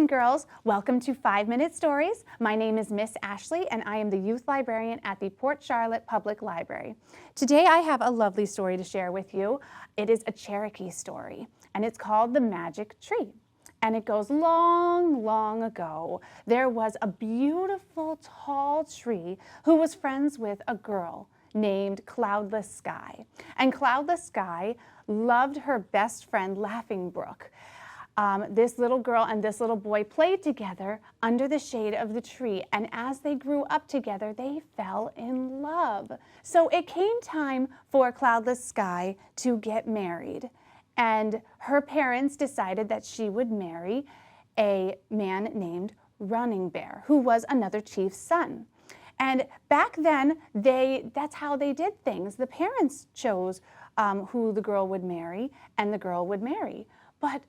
and girls, welcome to 5-Minute Stories. My name is Miss Ashley and I am the youth librarian at the Port Charlotte Public Library. Today I have a lovely story to share with you. It is a Cherokee story and it's called The Magic Tree. And it goes long, long ago. There was a beautiful tall tree who was friends with a girl named Cloudless Sky. And Cloudless Sky loved her best friend Laughing Brook. This little girl and this little boy played together under the shade of the tree, and as they grew up together, they fell in love. So it came time for Cloudless Sky to get married, and her parents decided that she would marry a man named Running Bear, who was another chief's son. And back then, that's how they did things. The parents chose who the girl would marry, and the girl would marry. But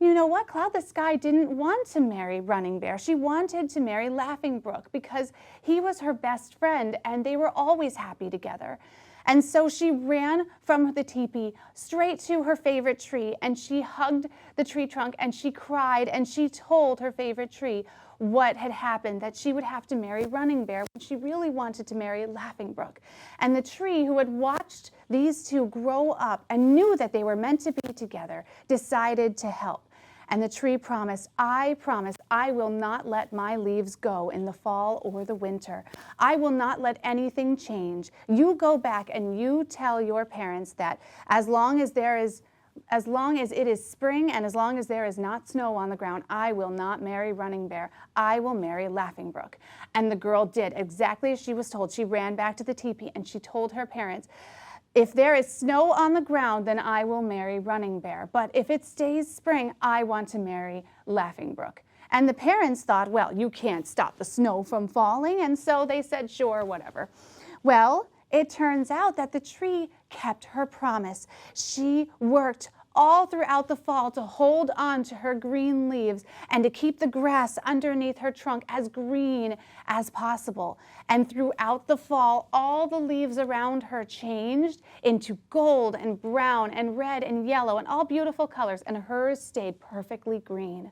you know what? Cloudless Sky didn't want to marry Running Bear. She wanted to marry Laughing Brook because he was her best friend and they were always happy together. And so she ran from the teepee straight to her favorite tree and she hugged the tree trunk and she cried and she told her favorite tree what had happened, that she would have to marry Running Bear when she really wanted to marry Laughing Brook. And the tree, who had watched these two grow up and knew that they were meant to be together, decided to help. And the tree promised, I promise I will not let my leaves go in the fall or the winter. I will not let anything change. You go back and you tell your parents that as long as it is spring and as long as there is not snow on the ground, I will not marry Running Bear. I will marry Laughing Brook. And the girl did exactly as she was told. She ran back to the teepee and she told her parents, if there is snow on the ground, then I will marry Running Bear. But if it stays spring, I want to marry Laughing Brook. And the parents thought, well, you can't stop the snow from falling. And so they said, sure, whatever. Well, it turns out that the tree kept her promise. She worked all throughout the fall to hold on to her green leaves and to keep the grass underneath her trunk as green as possible. And throughout the fall, all the leaves around her changed into gold and brown and red and yellow and all beautiful colors, and hers stayed perfectly green.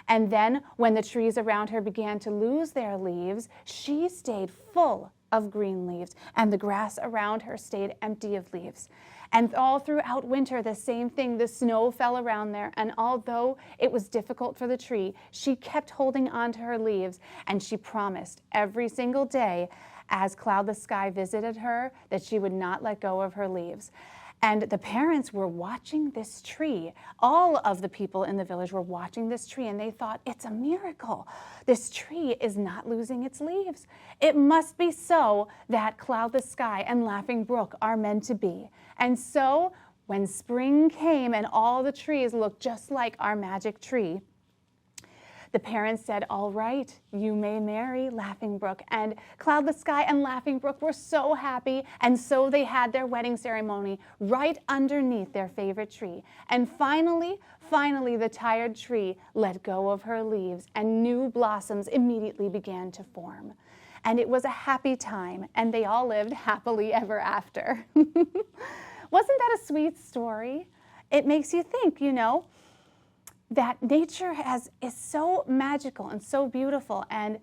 And then when the trees around her began to lose their leaves, she stayed full of green leaves, and the grass around her stayed empty of leaves. And all throughout winter, the same thing, the snow fell around there, and although it was difficult for the tree, she kept holding on to her leaves, and she promised every single day as Cloudless Sky visited her that she would not let go of her leaves. And the parents were watching this tree. All of the people in the village were watching this tree, and they thought, it's a miracle. This tree is not losing its leaves. It must be so that Cloudless Sky and Laughing Brook are meant to be. And so when spring came and all the trees looked just like our magic tree, the parents said, all right, you may marry Laughing Brook. And Cloudless Sky and Laughing Brook were so happy, and so they had their wedding ceremony right underneath their favorite tree. And finally, the tired tree let go of her leaves, and new blossoms immediately began to form. And it was a happy time, and they all lived happily ever after. Wasn't that a sweet story? It makes you think, you know, that nature is so magical and so beautiful. And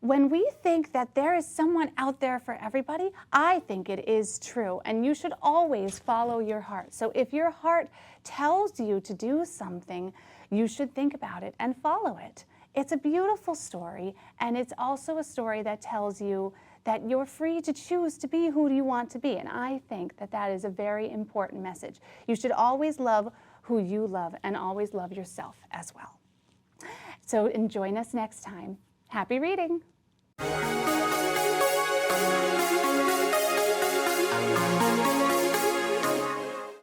when we think that there is someone out there for everybody, I think it is true. And you should always follow your heart. So if your heart tells you to do something, you should think about it and follow it. It's a beautiful story, and it's also a story that tells you that you're free to choose to be who you want to be. And I think that that is a very important message. You should always love who you love and always love yourself as well. So join us next time. Happy reading.